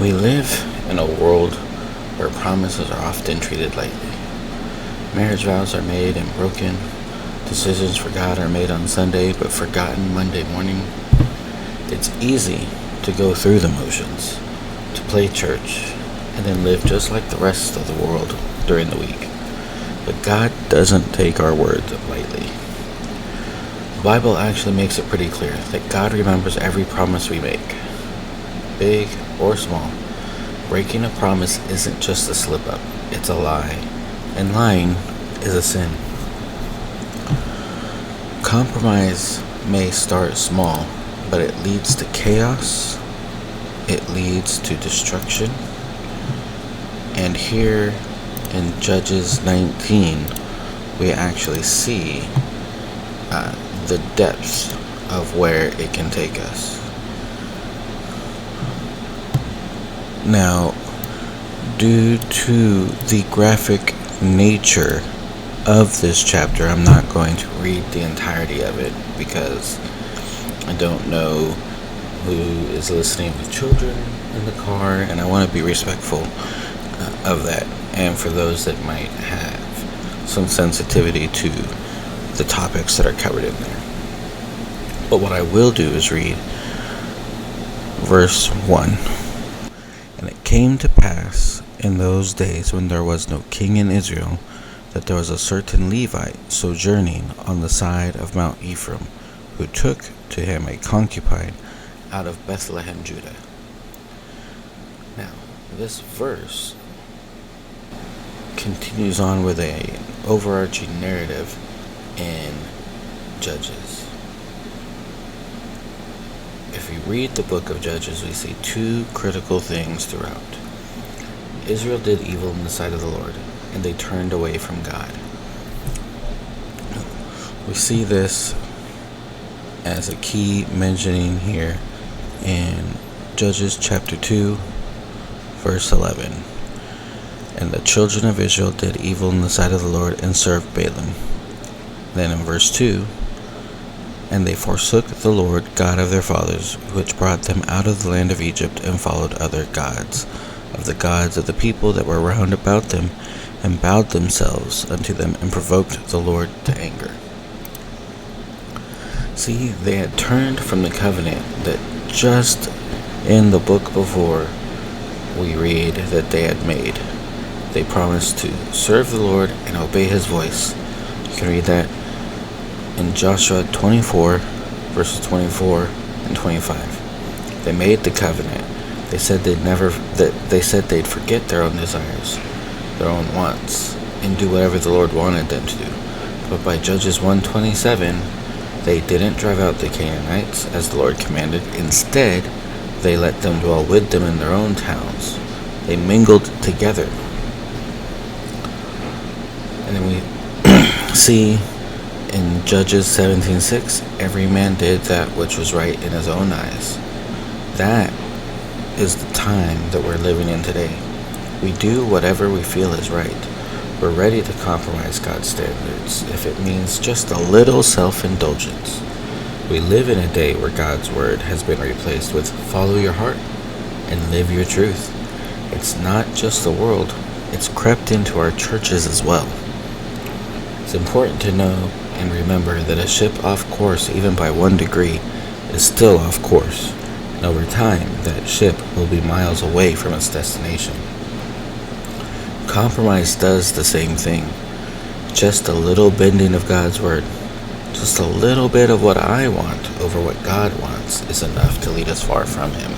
We live in a world where promises are often treated lightly. Marriage vows are made and broken. Decisions for God are made on Sunday but forgotten Monday morning. It's easy to go through the motions, to play church, and then live just like the rest of the world during the week. But God doesn't take our words lightly. The Bible actually makes it pretty clear that God remembers every promise we make, big or small. Breaking a promise isn't just a slip-up, it's a lie, and lying is a sin. Compromise may start small, but it leads to chaos, it leads to destruction, and here in Judges 19, we actually see the depths of where it can take us. Now, due to the graphic nature of this chapter, I'm not going to read the entirety of it because I don't know who is listening with children in the car, and I want to be respectful of that, and for those that might have some sensitivity to the topics that are covered in there. But what I will do is read verse 1. And it came to pass in those days when there was no king in Israel, that there was a certain Levite sojourning on the side of Mount Ephraim, who took to him a concubine out of Bethlehem, Judah. Now, this verse continues on with an overarching narrative in Judges. If we read the book of Judges, we see two critical things throughout. Israel did evil in the sight of the Lord, and they turned away from God. We see this as a key mentioning here in Judges chapter 2, verse 11. And the children of Israel did evil in the sight of the Lord and served Balaam. Then in verse 2, and they forsook the Lord God of their fathers, which brought them out of the land of Egypt, and followed other gods, of the gods of the people that were round about them, and bowed themselves unto them, and provoked the Lord to anger. See, they had turned from the covenant that just in the book before we read that they had made. They promised to serve the Lord and obey his voice. You can read that in Joshua 24, verses 24 and 25. They made the covenant. They said they'd forget their own desires, their own wants, and do whatever the Lord wanted them to do. But by Judges 1:27, they didn't drive out the Canaanites as the Lord commanded. Instead, they let them dwell with them in their own towns. They mingled together. And then we see in Judges 17:6, every man did that which was right in his own eyes. That is the time that we're living in today. We do whatever we feel is right. We're ready to compromise God's standards if it means just a little self-indulgence. We live in a day where God's word has been replaced with follow your heart and live your truth. It's not just the world, it's crept into our churches as well. It's important to know and remember that a ship off course, even by 1 degree, is still off course, and over time that ship will be miles away from its destination. Compromise does the same thing. Just a little bending of God's word, just a little bit of what I want over what God wants is enough to lead us far from him.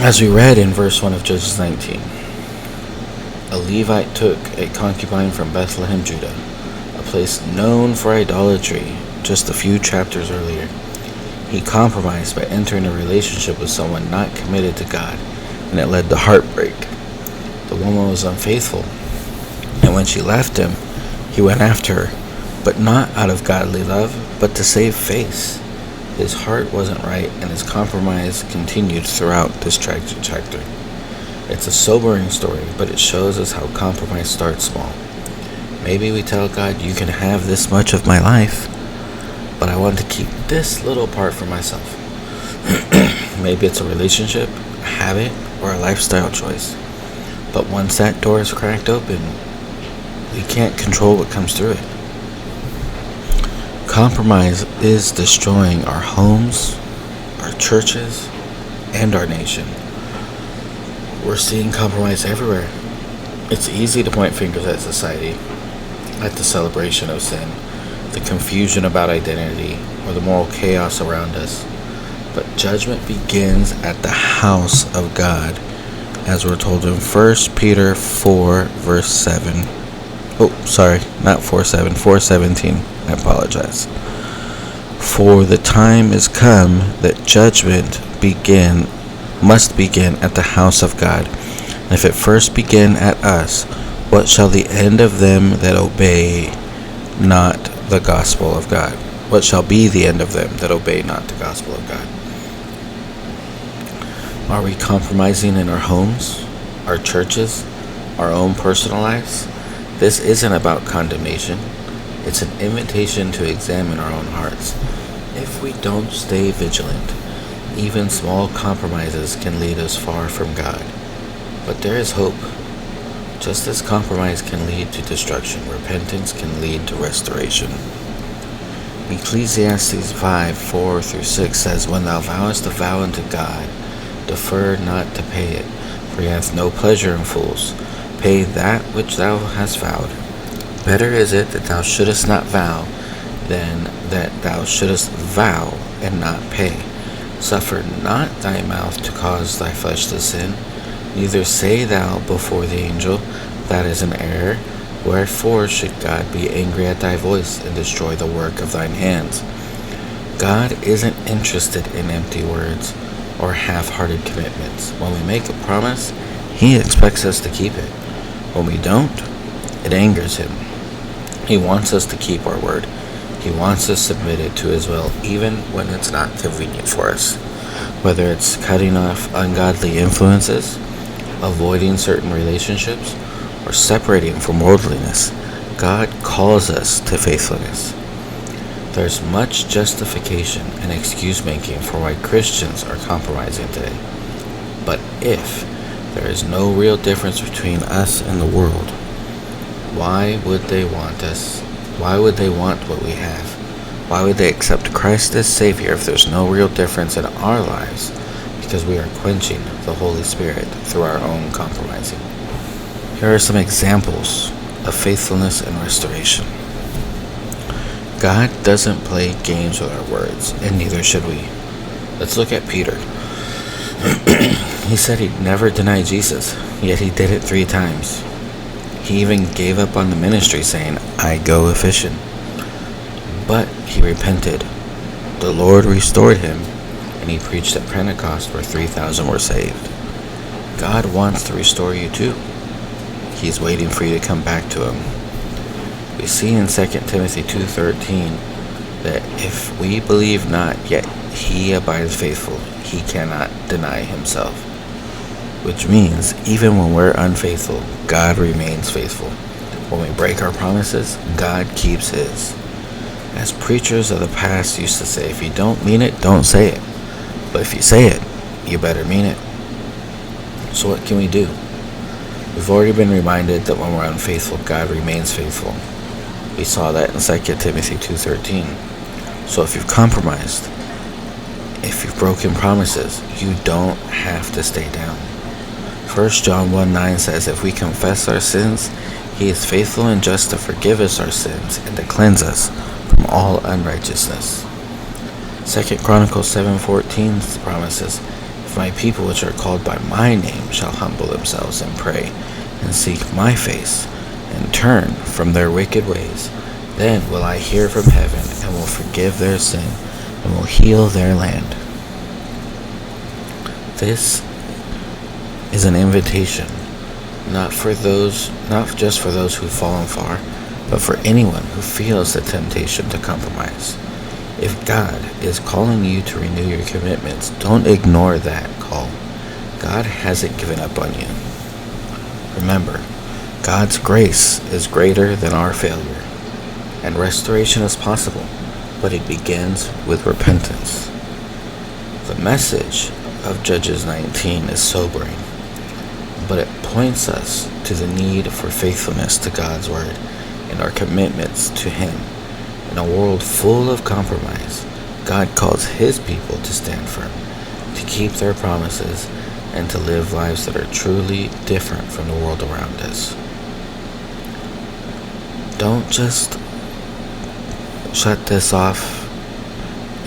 As we read in verse 1 of Judges 19, a Levite took a concubine from Bethlehem, Judah, a place known for idolatry just a few chapters earlier. He compromised by entering a relationship with someone not committed to God, and it led to heartbreak. The woman was unfaithful, and when she left him, he went after her, but not out of godly love, but to save face. His heart wasn't right, and his compromise continued throughout this tragic chapter. It's a sobering story, but it shows us how compromise starts small. Maybe we tell God, you can have this much of my life, but I want to keep this little part for myself. Maybe it's a relationship, a habit, or a lifestyle choice. But once that door is cracked open, we can't control what comes through it. Compromise is destroying our homes, our churches, and our nation. We're seeing compromise everywhere. It's easy to point fingers at society, at the celebration of sin, the confusion about identity, or the moral chaos around us. But judgment begins at the house of God, as we're told in 1 Peter 4, verse 7. Oh, sorry, not 4:7, 4:17. I apologize. For the time is come that judgment must begin at the house of God. And if it first begin at us, what shall the end of them that obey not the gospel of God? What shall be the end of them that obey not the gospel of God? Are we compromising in our homes, our churches, our own personal lives? This isn't about condemnation. It's an invitation to examine our own hearts. If we don't stay vigilant, even small compromises can lead us far from God. But there is hope. Just as compromise can lead to destruction, repentance can lead to restoration. Ecclesiastes 5:4-6 says, When thou vowest a vow unto God, defer not to pay it, for he hath no pleasure in fools. Pay that which thou hast vowed. Better is it that thou shouldest not vow, than that thou shouldest vow and not pay. Suffer not thy mouth to cause thy flesh to sin, neither say thou before the angel, That is an error. Wherefore should God be angry at thy voice, and destroy the work of thine hands? God isn't interested in empty words or half-hearted commitments. When we make a promise, He expects us to keep it. When we don't, it angers Him. He wants us to keep our word. He wants us submitted to His will, even when it's not convenient for us. Whether it's cutting off ungodly influences, avoiding certain relationships, or separating from worldliness, God calls us to faithfulness. There's much justification and excuse-making for why Christians are compromising today. But if there is no real difference between us and the world, why would they want us? Why would they want what we have? Why would they accept Christ as Savior if there's no real difference in our lives because we are quenching the Holy Spirit through our own compromising? Here are some examples of faithfulness and restoration. God doesn't play games with our words, and neither should we. Let's look at Peter. He said he'd never deny Jesus, yet he did it 3 times. He even gave up on the ministry, saying, I go a-fishing. But he repented. The Lord restored him, and he preached at Pentecost where 3,000 were saved. God wants to restore you too. He's waiting for you to come back to Him. We see in 2 Timothy 2:13 that if we believe not, yet He abides faithful, He cannot deny Himself. Which means, even when we're unfaithful, God remains faithful. When we break our promises, God keeps His. As preachers of the past used to say, if you don't mean it, don't say it. But if you say it, you better mean it. So what can we do? We've already been reminded that when we're unfaithful, God remains faithful. We saw that in 2 Timothy 2:13. So if you've compromised, if you've broken promises, you don't have to stay down. 1 John 1:9 says, if we confess our sins, He is faithful and just to forgive us our sins and to cleanse us from all unrighteousness. 2 Chronicles 7:14 promises, if my people which are called by my name shall humble themselves and pray and seek my face and turn from their wicked ways, then will I hear from heaven and will forgive their sin and will heal their land. This is an invitation, not just for those who've fallen far, but for anyone who feels the temptation to compromise. If God is calling you to renew your commitments, don't ignore that call. God hasn't given up on you. Remember, God's grace is greater than our failure, and restoration is possible, but it begins with repentance. The message of Judges 19 is sobering, but it points us to the need for faithfulness to God's word and our commitments to Him. In a world full of compromise, God calls His people to stand firm, to keep their promises, and to live lives that are truly different from the world around us. Don't just shut this off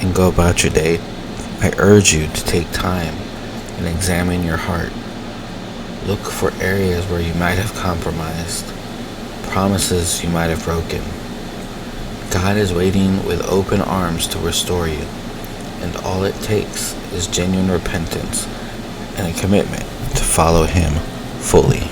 and go about your day. I urge you to take time and examine your heart. Look for areas where you might have compromised, promises you might have broken. God is waiting with open arms to restore you, and all it takes is genuine repentance and a commitment to follow Him fully.